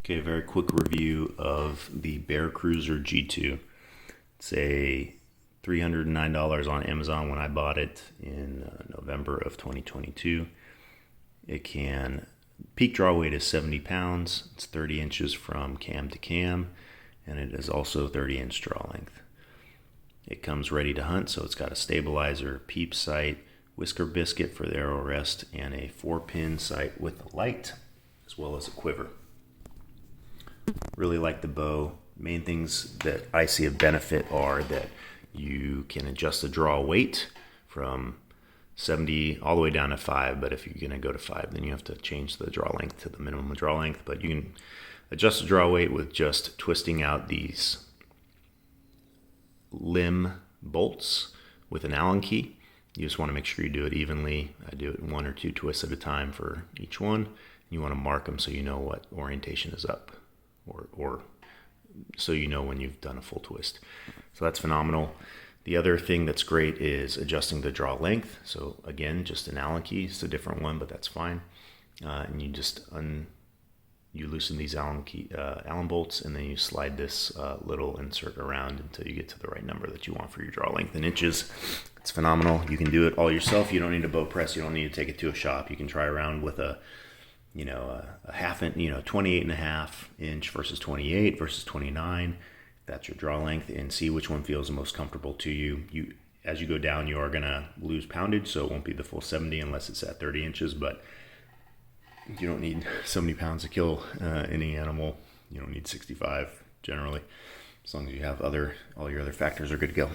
Okay, a very quick review of the Bear Cruzer G2. It's a $309 on Amazon when I bought it in November of 2022. It can, peak draw weight is 70 pounds. It's 30 inches from cam to cam, and it is also 30-inch draw length. It comes ready to hunt, so it's got a stabilizer, peep sight, whisker biscuit for the arrow rest, and a 4-pin sight with a light, as well as a quiver. Really like the bow. Main things that I see of benefit are that you can adjust the draw weight from 70 all the way down to 5, but if you're going to go to 5, then you have to change the draw length to the minimum draw length. But you can adjust the draw weight with just twisting out these limb bolts with an Allen key. You just want to make sure you do it evenly. I do it 1 or 2 twists at a time for each one. You want to mark them so you know what orientation is up, or so you know when you've done a full twist. So that's phenomenal. The other thing that's great is adjusting the draw length. So again, just an Allen key. It's a different one, but that's fine. And you just you loosen these Allen bolts, and then you slide this little insert around until you get to the right number that you want for your draw length in inches. It's phenomenal. You can do it all yourself. You don't need a bow press. You don't need to take it to a shop. You can try around with a half inch, 28.5 inch versus 28 versus 29. That's your draw length, and see which one feels the most comfortable to you. As you go down, you are gonna lose poundage, so it won't be the full 70 unless it's at 30 inches, but you don't need 70 pounds to kill any animal. You don't need 65 generally, as long as you have all your other factors are good to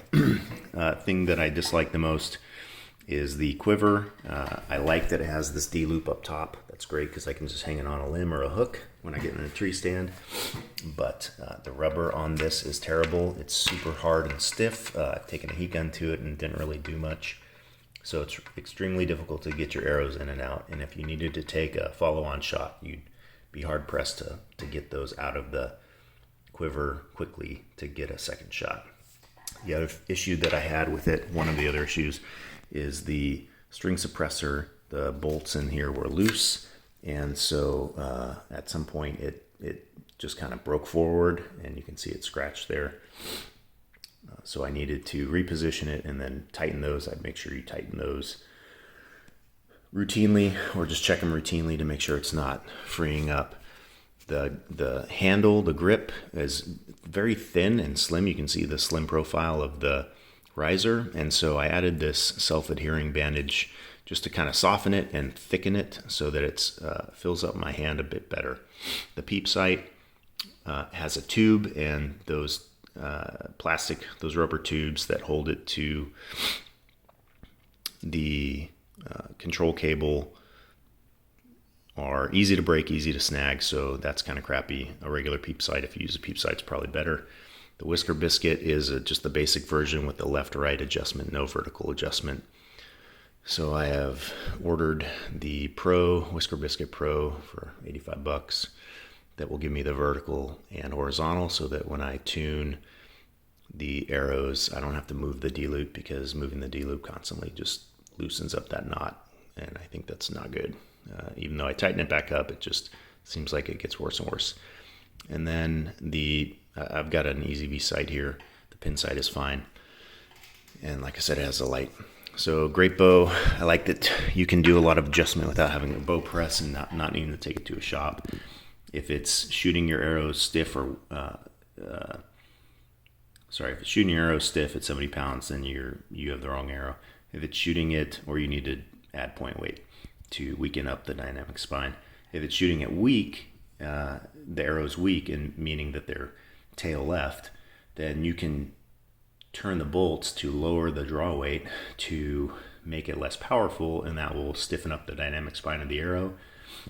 go. Thing that I dislike the most is the quiver. I like that it has this D-loop up top. That's great because I can just hang it on a limb or a hook when I get in a tree stand. But the rubber on this is terrible. It's super hard and stiff. I've taken a heat gun to it and didn't really do much. So it's extremely difficult to get your arrows in and out. And if you needed to take a follow-on shot, you'd be hard-pressed to get those out of the quiver quickly to get a second shot. The other issue that I had with it, one of the other issues, is the string suppressor. The bolts in here were loose, and so at some point it just kind of broke forward, and you can see it scratched there. So I needed to reposition it and then tighten those. I'd make sure you tighten those routinely, or just check them routinely to make sure it's not freeing up. The handle, the grip, is very thin and slim. You can see the slim profile of the riser, and so I added this self-adhering bandage just to kind of soften it and thicken it so that it fills up my hand a bit better. The peep sight has a tube, and those those rubber tubes that hold it to the control cable are easy to break, easy to snag, so that's kind of crappy. A regular peep sight, if you use a peep sight, is probably better. The whisker biscuit is just the basic version with the left-right adjustment, no vertical adjustment. So I have ordered the Whisker Biscuit Pro for $85 that will give me the vertical and horizontal, so that when I tune the arrows, I don't have to move the D-loop, because moving the D-loop constantly just loosens up that knot, and I think that's not good. Even though I tighten it back up, it just seems like it gets worse and worse. And then I've got an EZV sight here. The pin sight is fine. And like I said, it has a light. So great bow. I like that you can do a lot of adjustment without having a bow press and not needing to take it to a shop. If it's shooting your arrows stiff if it's shooting your arrow stiff at 70 pounds, then you have the wrong arrow. If it's shooting it, or you need to add point weight to weaken up the dynamic spine. If it's shooting it weak, the arrow's weak, and meaning that they're tail left, then you can turn the bolts to lower the draw weight to make it less powerful, and that will stiffen up the dynamic spine of the arrow.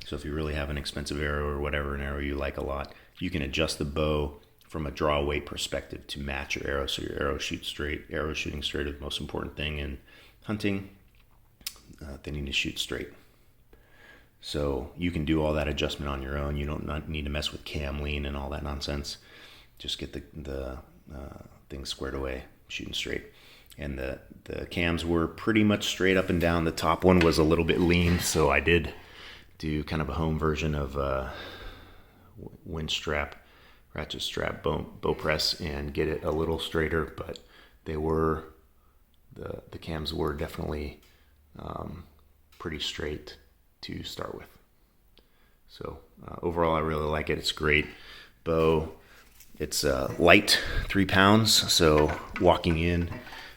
So if you really have an expensive arrow, or whatever, an arrow you like a lot, you can adjust the bow from a draw weight perspective to match your arrow, so your arrow shoots straight. Arrow shooting straight is the most important thing in hunting. They need to shoot straight. So you can do all that adjustment on your own. You don't need to mess with cam lean and all that nonsense. Just get the things squared away, shooting straight. And the cams were pretty much straight up and down. The top one was a little bit lean, so I did do kind of a home version of wind strap, ratchet strap bow press and get it a little straighter, but they were, the cams were definitely pretty straight to start with. So overall, I really like it. It's a great bow. It's light, 3 pounds, so walking in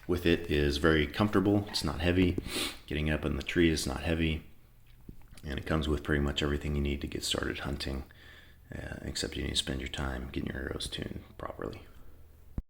with it is very comfortable. It's not heavy. Getting up in the tree is not heavy. And it comes with pretty much everything you need to get started hunting, except you need to spend your time getting your arrows tuned properly.